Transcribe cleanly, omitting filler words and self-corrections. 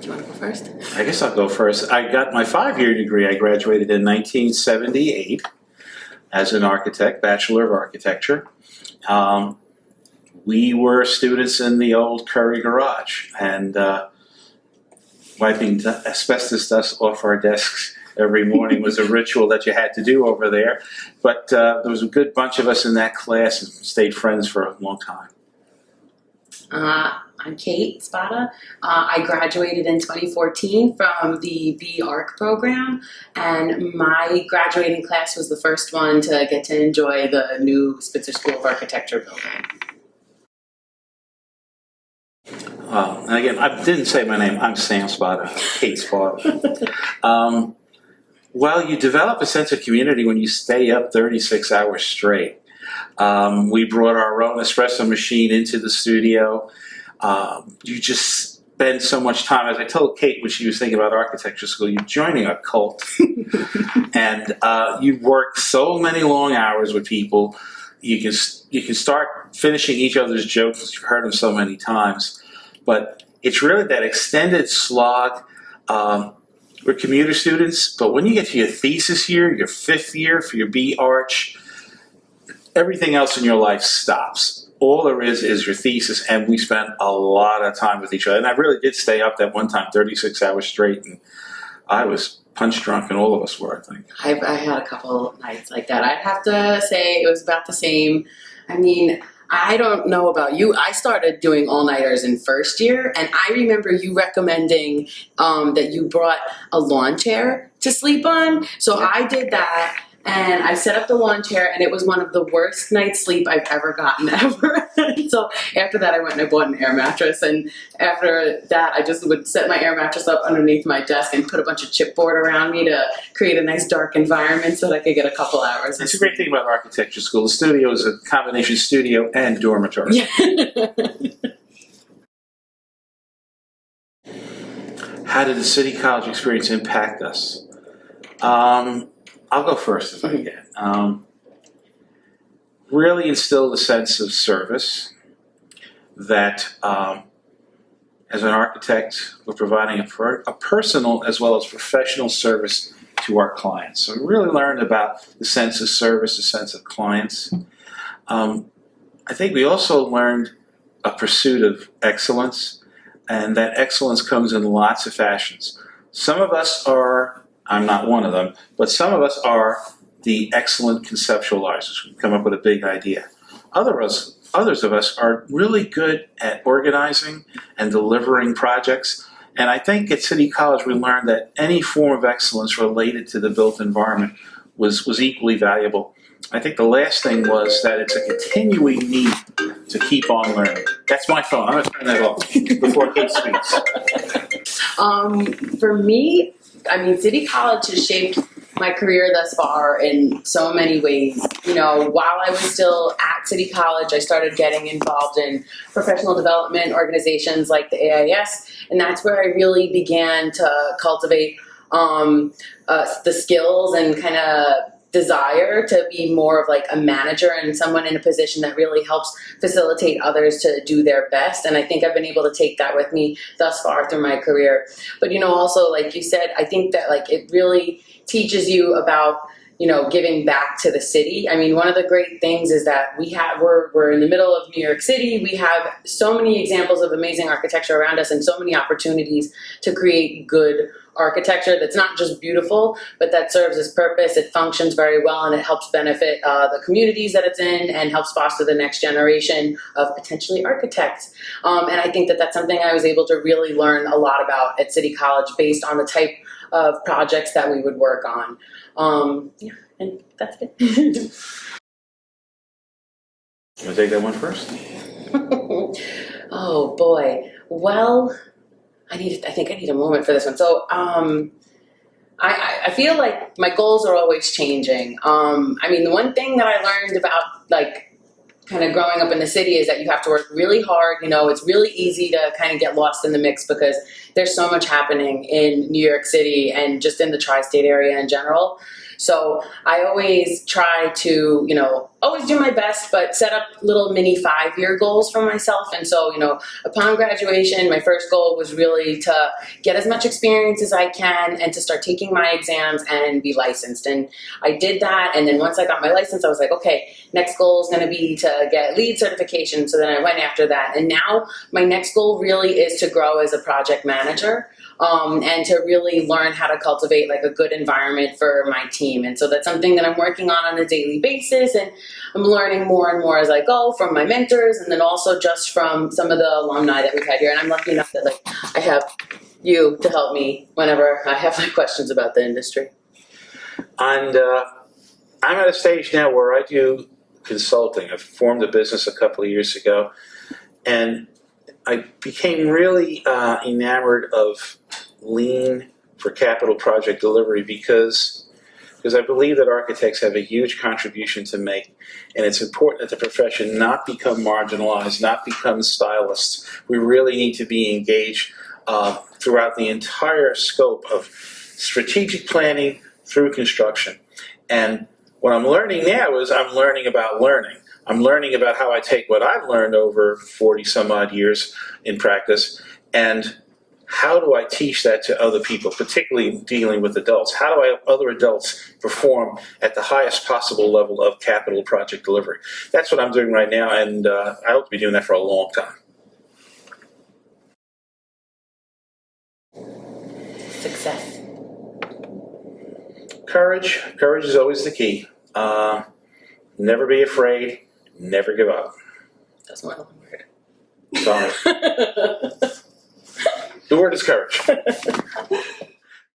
Do you want to go first? I guess I'll go first. I got my 5-year degree. I graduated in 1978 as an architect, Bachelor of Architecture. We were students in the old Curry garage, and wiping asbestos dust off our desks every morning was a ritual that you had to do over there. But there was a good bunch of us in that class and stayed friends for a long time. I'm Kate Spata. I graduated in 2014 from the B.Arch program, and my graduating class was the first one to get to enjoy the new Spitzer School of Architecture building. And again, I didn't say my name. I'm Sam Spata, Kate's father. Well, you develop a sense of community when you stay up 36 hours straight. We brought our own espresso machine into the studio. You just spend so much time. As I told Kate when she was thinking about architecture school, you're joining a cult. And you work so many long hours with people. You can start finishing each other's jokes. You've heard them so many times. But it's really that extended slog. We're commuter students, but when you get to your thesis year, your 5th year for your B.Arch, everything else in your life stops. All there is your thesis, and we spent a lot of time with each other. And I really did stay up that one time, 36 hours straight, and I was punch drunk, and all of us were, I think. I had a couple nights like that. I'd have to say it was about the same. I mean, I don't know about you. I started doing all-nighters in first year, and I remember you recommending that you brought a lawn chair to sleep on. So I did that, and I set up the lawn chair, and it was one of the worst night's sleep I've ever gotten ever. So after that, I went and I bought an air mattress, and after that, I just would set my air mattress up underneath my desk and put a bunch of chipboard around me to create a nice dark environment so that I could get a couple hours. That's a great thing about architecture school. The studio is a combination studio and dormitory. Yeah. How did the City College experience impact us? I'll go first if I can. Really instilled a sense of service that as an architect, we're providing a personal as well as professional service to our clients. So we really learned about the sense of service, the sense of clients. I think we also learned a pursuit of excellence, and that excellence comes in lots of fashions. Some of us are, I'm not one of them, but some of us are the excellent conceptualizers who come up with a big idea. Others of us are really good at organizing and delivering projects. And I think at City College we learned that any form of excellence related to the built environment was equally valuable. I think the last thing was that it's a continuing need to keep on learning. That's my phone. I'm going to turn that off before Kate speaks. For me, I mean, City College has shaped my career thus far in so many ways. You know, while I was still at City College, I started getting involved in professional development organizations like the AIS, and that's where I really began to cultivate the skills and kind of desire to be more of like a manager and someone in a position that really helps facilitate others to do their best. And I think I've been able to take that with me thus far through my career. But, you know, also, like you said, I think that like it really teaches you about, you know, giving back to the city. I mean, one of the great things is that we're in the middle of New York City. We have so many examples of amazing architecture around us and so many opportunities to create good architecture that's not just beautiful, but that serves its purpose. It functions very well, and it helps benefit the communities that it's in and helps foster the next generation of potentially architects. And I think that that's something I was able to really learn a lot about at City College based on the type of projects that we would work on. Yeah, and that's it. You want to take that one first? Oh boy. Well, I think I need a moment for this one. So, I feel like my goals are always changing. I mean, the one thing that I learned about like kind of growing up in the city is that you have to work really hard. You know, it's really easy to kind of get lost in the mix because there's so much happening in New York City and just in the tri-state area in general. So I always try to, always do my best, but set up little mini 5-year goals for myself. And so, upon graduation, my first goal was really to get as much experience as I can and to start taking my exams and be licensed. And I did that. And then once I got my license, I was like, okay, next goal is going to be to get lead certification. So then I went after that. And now my next goal really is to grow as a project manager. And to really learn how to cultivate like a good environment for my team. And so that's something that I'm working on a daily basis, and I'm learning more and more as I go from my mentors, and then also just from some of the alumni that we've had here. And I'm lucky enough that I have you to help me whenever I have questions about the industry. And I'm at a stage now where I do consulting. I formed a business a couple of years ago, and I became really enamored of lean for capital project delivery because I believe that architects have a huge contribution to make, and it's important that the profession not become marginalized, not become stylists. We really need to be engaged throughout the entire scope of strategic planning through construction. And what I'm learning now is I'm learning about learning. I'm learning about how I take what I've learned over 40 some odd years in practice, and how do I teach that to other people, particularly dealing with adults? How do I help other adults perform at the highest possible level of capital project delivery? That's what I'm doing right now, and I hope to be doing that for a long time. Success. Courage. Courage is always the key. Never be afraid. Never give up. That's more than one word. Sorry. The word is courage.